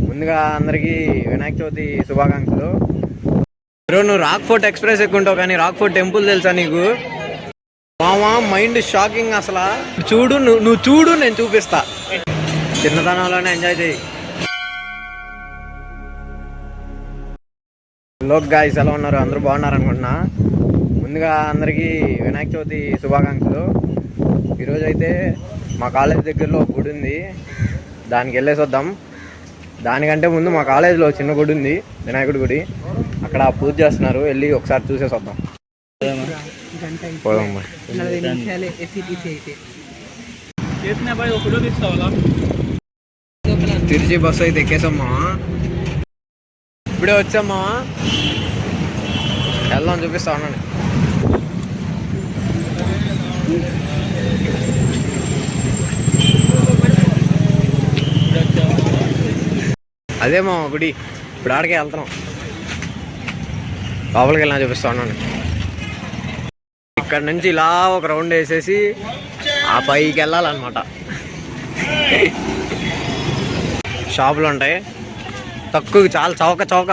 ముందుగా అందరికీ వినాయక చవితి శుభాకాంక్షలు. బ్రో నువ్వు రాక్ ఫోర్ట్ ఎక్స్ప్రెస్ ఎక్కుంటావు కానీ రాక్ ఫోర్ట్ టెంపుల్ తెలుసా నీకు? మామా మైండ్ షాకింగ్ అసలు. చూడు నువ్వు చూడు, నేను చూపిస్తా. చిన్నతనంలోనే ఎంజాయ్ చేయి. లోక్ గాయ్స్ ఎలా ఉన్నారు? అందరూ బాగున్నారు అనుకుంటున్నా. ముందుగా అందరికీ వినాయక చవితి శుభాకాంక్షలు. ఈరోజు అయితే మా కాలేజ్ దగ్గరలో ఒక గుడి ఉంది, దానికి వెళ్ళేసి వద్దాం. దానికంటే ముందు మా కాలేజీలో చిన్న గుడి ఉంది, వినాయకుడి గుడి. అక్కడ పూజ చేస్తున్నారు, వెళ్ళి ఒకసారి చూసేసి వద్దాం. పోదాం. తిరిచి బస్సు అయితే ఎక్కేసమ్మా, ఇప్పుడే వచ్చామ్మా. వెళ్దాం, చూపిస్తా ఉన్నాను. అదేమో గుడి, ఇప్పుడు ఆడికే వెళ్తున్నాం. లోపలికి వెళ్ళినా చూపిస్తా ఉన్నాను. ఇక్కడ నుంచి ఇలా ఒక రౌండ్ వేసేసి ఆ పైకి వెళ్ళాలన్నమాట. షాపులు ఉంటాయి తక్కువ, చాలా చౌక.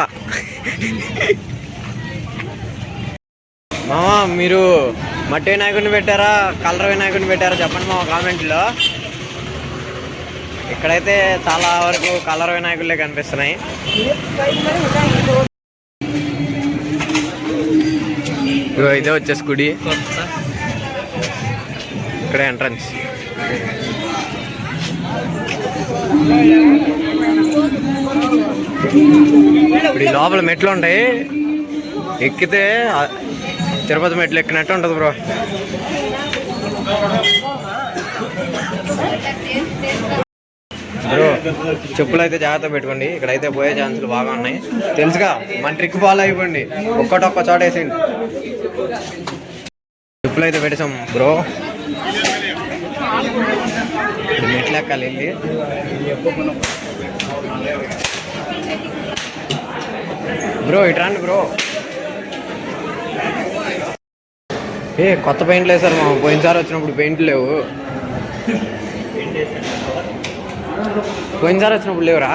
మామ మీరు మట్టి వినాయకుడిని పెట్టారా, కలర్ వినాయకుడిని పెట్టారా చెప్పండి మామ కామెంట్లో. ఇక్కడైతే చాలా వరకు కలర్ వినాయకులే కనిపిస్తున్నాయి. ఇదే వచ్చేసి గుడి, ఇక్కడ ఎంట్రన్స్. ఇప్పుడు ఈ లోపల మెట్లు ఉంటాయి, ఎక్కితే తిరుపతి మెట్లు ఎక్కినట్టు ఉంటుంది బ్రో. బ్రో చెప్పులు అయితే జాగ్రత్త పెట్టుకోండి, ఇక్కడైతే పోయే ఛాన్సులు బాగా ఉన్నాయి. తెలుసుగా, మన ట్రిక్ ఫాలో అయిపోండి. ఒక్క చోట వేసేయండి. చెప్పులు అయితే పెట్టేసాం బ్రో. మెట్లు ఎక్కాలి వెళ్ళి. బ్రో ఇటు రండి బ్రో. కొత్త పెయింట్లు వేసారు మా, పోయినసారి వచ్చినప్పుడు పెయింట్లు లేవు. పోయినసారి వచ్చినప్పుడు లేవురా.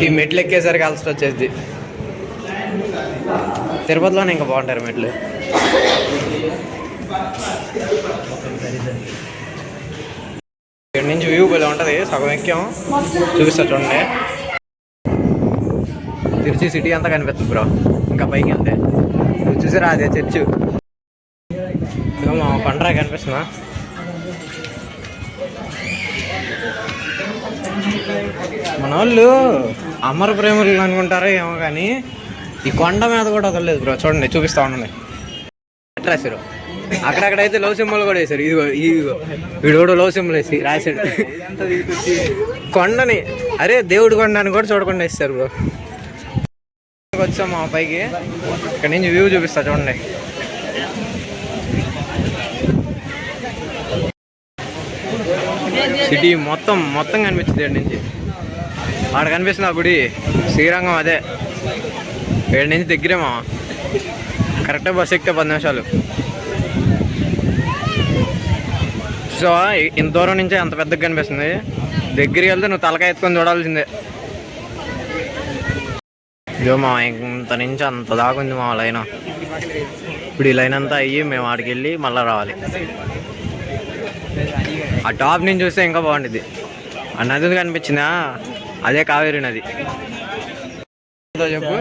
ఈ మెట్లు ఎక్కేసరికి అలసట వచ్చేది. తిరుపతిలోనే ఇంకా బాగుంటారు మెట్లు. ఇక్కడ నుంచి వ్యూ భలే ఉంటుంది. సగం ఎక్కాం, చూపిస్తా చూడండి. తిరుచి సిటీ అంతా కనిపిస్తుంది బ్రో. ఇంకా పైకి వెళ్తే నువ్వు చూసారా, అదే చర్చ్. మా పండరా కనిపిస్తుందా? మన వాళ్ళు అమర ప్రేమలు అనుకుంటారో ఏమో కానీ ఈ కొండ మీద కూడా వదలలేదు బ్రో. చూడండి, చూపిస్తా ఉండండి. రాశారు అక్కడక్కడైతే లవ్ సింబల్ కూడా వేశారు. ఇదిగో వీడు కూడా లవ్ సింబల్ వేసి రాశాడు కొండని. అరే దేవుడి కొండ అని కూడా చూడకుండా వేస్తారు బ్రో. వచ్చాం మా పైకి, ఇక్కడ నుంచి వ్యూ చూపిస్తా చూడండి. సిటీ మొత్తం కనిపించింది ఏడు నుంచి. ఆడ కనిపిస్తుంది ఆ గుడి, శ్రీరంగం. అదే ఏడు నుంచి దగ్గరేమో, కరెక్ట్గా బస్సు ఎక్కితే 10 నిమిషాలు. సో ఇంత దూరం నుంచే అంత పెద్దగా కనిపిస్తుంది. దగ్గరికి వెళ్తే నువ్వు తలకాయ ఎత్తుకొని చూడాల్సిందే. ఇదో మా ఇంత నుంచి అంత దాకా ఉంది మా లైన్. ఇప్పుడు ఈ లైన్ అంతా అయ్యి మేము ఆడికి వెళ్ళి మళ్ళీ రావాలి. ఆ టాప్ నుంచి చూస్తే ఇంకా బాగుంటుంది. ఆ నది కనిపించిందా, అదే కావేరి నది. చెప్పు,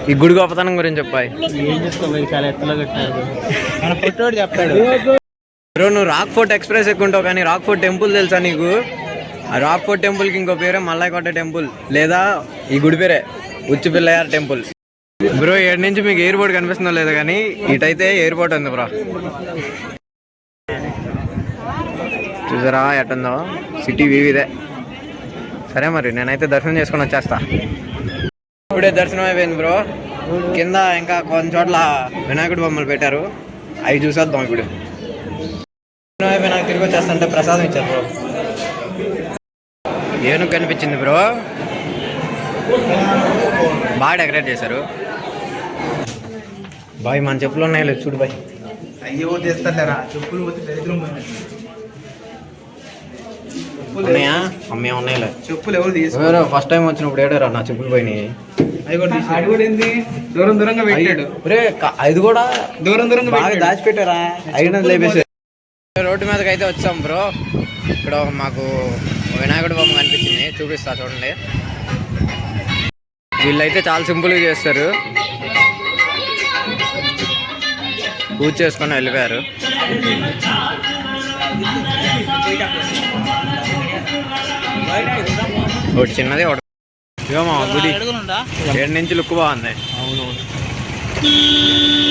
ఈ గుడి గొప్పతనం గురించి చెప్పాయి. బ్రో నువ్వు రాక్ ఫోర్ట్ ఎక్స్ప్రెస్ ఎక్కుంటావు కానీ రాక్ ఫోర్ట్ టెంపుల్ తెలుసా నీకు? ఆ రాక్ ఫోర్ట్ టెంపుల్కి ఇంకో పేరే మల్లాయకోట టెంపుల్, లేదా ఈ గుడి పేరే ఉచ్చి పిల్లయ్యార్ టెంపుల్. బ్రో ఏడు నుంచి మీకు ఎయిర్పోర్ట్ కనిపిస్తుందో లేదో కానీ ఇటైతే ఎయిర్పోర్ట్ ఉంది బ్రో. చూసారా ఎట్టుందో సిటీ వ్యూ ఇదే. సరే మరి నేనైతే దర్శనం చేసుకొని వచ్చేస్తా. ఇప్పుడే దర్శనం అయిపోయింది బ్రో. కింద ఇంకా కొన్ని చోట్ల వినాయకుడి బొమ్మలు పెట్టారు, అవి చూసేద్దాం. ఇప్పుడు దర్శనం అయిపోయి నాకు తిరిగి వచ్చేస్తుంటే ప్రసాదం ఇచ్చారు బ్రో. ఏనుగు కనిపించింది బ్రో, బాగా డెకరేట్ చేశారు. బాయ్ మన చెప్పులు ఉన్నాయి లేదు చూడు బాయ్. అయ్యో తెస్తారా చెప్పులు పోతే దరిద్రం ఉన్నాయా? అమ్మే ఉన్నాయిలే చెప్పులు. ఎవరు తీసుకోరు. ఫస్ట్ టైం వచ్చినప్పుడు ఏడారా నా చెప్పులు పోయినాయి. అది కూడా ఏంది దూరం దూరంగా పెట్టాడు. అది కూడా దూరం దూరంగా బాగా దాచిపెట్టారా? అయినది లేపేసి రోడ్డు మీదకి అయితే వచ్చాం బ్రో. ఇక్కడ మాకు వినాయకుడి బొమ్మ కనిపించింది, చూపిస్తా చూడండి. వీళ్ళైతే చాలా సింపుల్గా చేస్తారు, పూజ చేసుకొని వెళ్ళిపోయారు. ఒకటి చిన్నది ఒకటి గుడి 7 నుంచి లుక్ బాగుంది.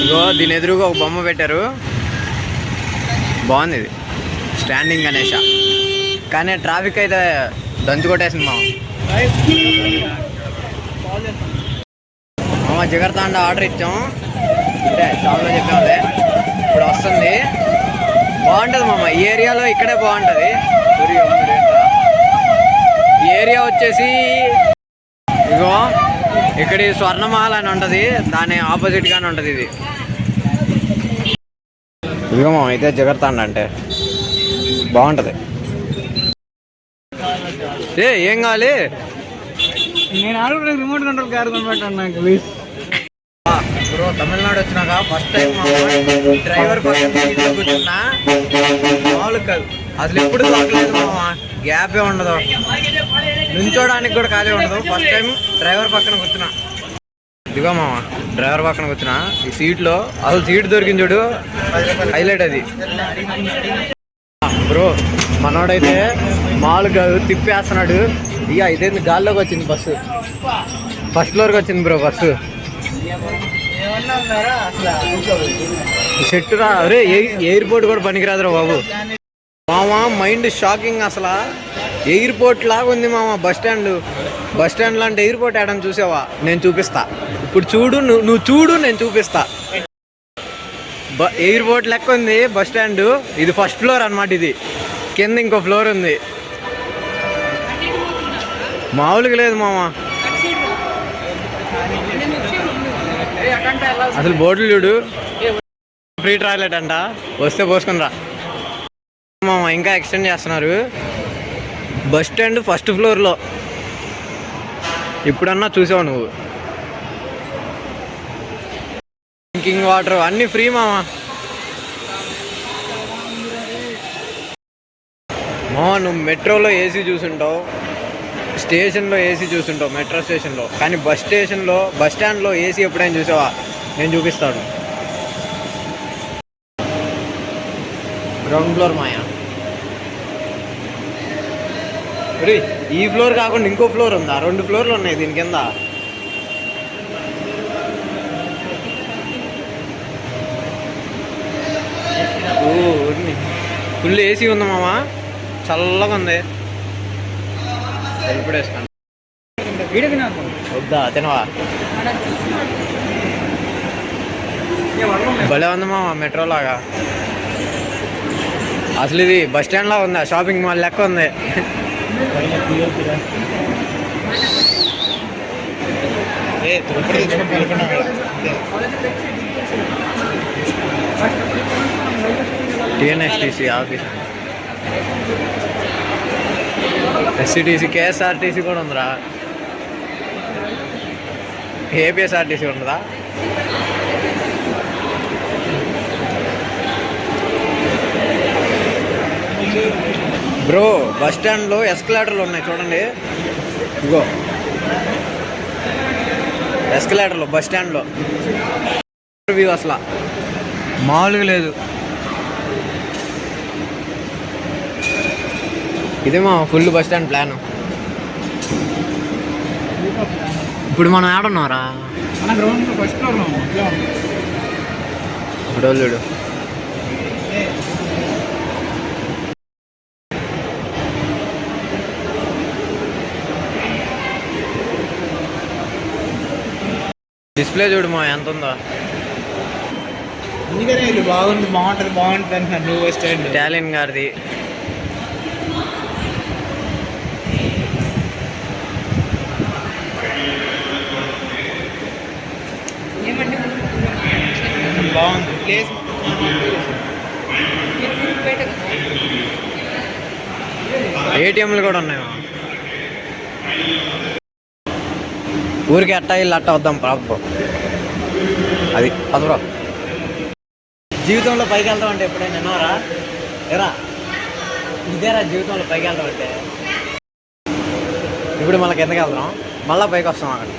ఇగో దీని ఎదురుగా ఒక బొమ్మ పెట్టారు, బాగుంది ఇది స్టాండింగ్ గణేష. కానీ ట్రాఫిక్ అయితే దంచు కొట్టేసింది మామ. జిగర్తాండ ఆర్డర్ ఇచ్చాం, అంటే షాప్లో చెప్పాములే, ఇప్పుడు వస్తుంది. బాగుంటుంది మామ ఈ ఏరియాలో, ఇక్కడే బాగుంటుంది. ఈ ఏరియా వచ్చేసి ఇగో ఇక్కడ స్వర్ణమహల్ అని ఉంటుంది, దాని ఆపోజిట్గానే ఉంటుంది ఇది. ఇదిగో మామ అయితే జిగర్తాండ అంటే బాగుంటుంది. ఏం కావాలి? నేను ఆల్రెడీ రిమోట్ కంట్రోల్ కార్ కొనబెట్టాను నాకు. బ్రో తమిళనాడు వచ్చినాక ఫస్ట్ టైం డ్రైవర్ పక్కన సీట్లో కూర్చున్నా, మామూలు కాదు అసలు. ఎప్పుడు దొరకలేదు మామ, గ్యాపే ఉండదు, నుంచోడానికి కూడా ఖాళీ ఉండదు. ఫస్ట్ టైం డ్రైవర్ పక్కన కూర్చున్నా. ఇదిగో మామ డ్రైవర్ పక్కన కూర్చున్నా, ఈ సీట్లో అసలు సీట్ దొరికింది చూడు, హైలైట్ అది. బ్రో మనోడైతే మామూలుగా తిప్పేస్తున్నాడు. ఇక ఇదేంది గాల్లోకి వచ్చింది బస్సు, ఫస్ట్ ఫ్లోర్కి వచ్చింది బ్రో బస్సు. చెట్టు రా, అరే ఎయిర్పోర్ట్ కూడా పనికిరాదురా బాబు. మామ మైండ్ షాకింగ్ అసలు, ఎయిర్పోర్ట్ లాగా ఉంది మామ బస్ స్టాండ్. బస్ స్టాండ్ లాంటి ఎయిర్పోర్ట్ ఏడని చూసావా? నేను చూపిస్తా ఇప్పుడు, చూడు నువ్వు చూడు, నేను చూపిస్తా. ఎయిర్పోర్ట్ లెక్క ఉంది బస్ స్టాండ్. ఇది ఫస్ట్ ఫ్లోర్ అన్నమాట, ఇది కింద ఇంకో ఫ్లోర్ ఉంది. మామూలుగా లేదు మామ, అసలు బోర్డులు చూడు, ఫ్రీ టాయిలెట్ అంట, వస్తే పోసుకుని రా మామ. ఇంకా ఎక్స్టెండ్ చేస్తున్నారు బస్ స్టాండ్ ఫస్ట్ ఫ్లోర్లో. ఇప్పుడన్నా చూసావు నువ్వు? డ్రింకింగ్ వాటర్ అన్నీ ఫ్రీ మామ. నువ్వు మెట్రోలో ఏసీ చూసుంటావు, స్టేషన్లో ఏసీ చూసుంటావు, మెట్రో స్టేషన్లో. కానీ బస్ స్టాండ్లో ఏసీ ఎప్పుడైనా చూసావా? నేను చూపిస్తాను. గ్రౌండ్ ఫ్లోర్ మాయా. ఈ ఫ్లోర్ కాకుండా ఇంకో ఫ్లోర్ ఉందా? 2 ఫ్లోర్లు ఉన్నాయి దీని కింద. ఫుల్ ఏసీ ఉంది మామ, చల్లగా ఉంది. ఇప్పుడు వేసుకోండి. వద్దా తినవా? భలే ఉంది మామ మెట్రో లాగా. అసలు ఇది బస్ స్టాండ్ లా ఉంది, షాపింగ్ మాల్ లెక్క ఉంది. టీఎన్ఎస్టీసీ ఆఫీస్, ఎస్సిటీసీ, కేఎస్ఆర్టీసీ కూడా ఉందిరా. ఏపీఎస్ఆర్టీసీ ఉండదా? బ్రో బస్ స్టాండ్లో ఎస్కలేటర్లు ఉన్నాయి చూడండి. ఇగో ఎస్కలేటర్లు బస్ స్టాండ్లో వ్యూ అసలు మామూలుగా లేదు. ఇదే మా ఫుల్ బస్ స్టాండ్ ప్లాను. ఇప్పుడు మనం ఆడున్నారా? ఇప్పుడు చూడు డిస్ప్లే చూడు మా ఎంత ఉందో. అందుకనే ఇది బాగుంటుంది అంటున్నాను. న్యూ బస్ స్టాండ్ ఇటాలియన్ గారిది. బాగుంది ప్లేస్. ఏటీఎంలు కూడా ఉన్నాయి మామ. ఊరికి అట్ట ఇల్లు అట్ట వద్దాం ప్రాబ్లం అది పదరా. జీవితంలో పైకి వెళ్తాం అంటే ఎప్పుడైనా విన్నారా? ఎరా ఇదేరా జీవితంలో పైకి వెళ్తాం అంటే. ఇప్పుడు మళ్ళీ కిందకి వెళ్తాం, మళ్ళీ పైకి వస్తాం. అక్కడ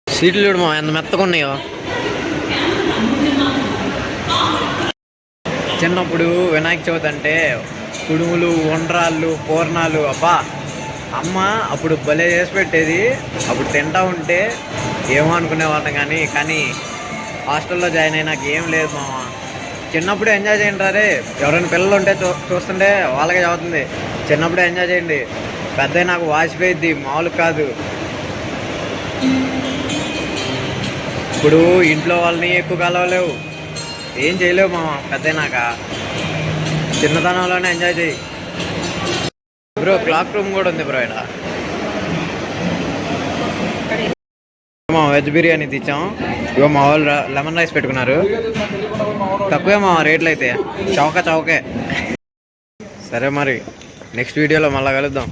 సీట్లు చూడు మా ఎంత మెత్తగా ఉన్నాయో. చిన్నప్పుడు వినాయక చవితి అంటే కుడుములు, ఉండ్రాళ్ళు, పూర్ణాలు, అబ్బా అమ్మ అప్పుడు భలే చేసి పెట్టేది. అప్పుడు తింటా ఉంటే ఏమో అనుకునేవాళ్ళం, కానీ హాస్టల్లో జాయిన్ అయ్యి నాకు ఏం లేదు మామ. చిన్నప్పుడు ఎంజాయ్ చేయండి రే. ఎవరైనా పిల్లలు ఉంటే చూస్తుంటే వాళ్ళకే చదువుతుంది. చిన్నప్పుడే ఎంజాయ్ చేయండి, పెద్ద నాకు వాసిపోయిద్ది మామూలు కాదు. ఇప్పుడు ఇంట్లో వాళ్ళని ఎక్కువ కలవలేవు, ఏం చేయలేవు మామ. పెద్దనాక చిన్నతనంలోనే ఎంజాయ్ చేయి బ్రో. క్లాక్ రూమ్ కూడా ఉంది బ్రో. ఇక్కడ మా వెజ్ బిర్యానీ తెచ్చాం. ఇగో మా వాళ్ళు లెమన్ రైస్ పెట్టుకున్నారు. తక్కువే మా రేట్లు అయితే, చౌకే. సరే మరి నెక్స్ట్ వీడియోలో మళ్ళీ కలుద్దాం.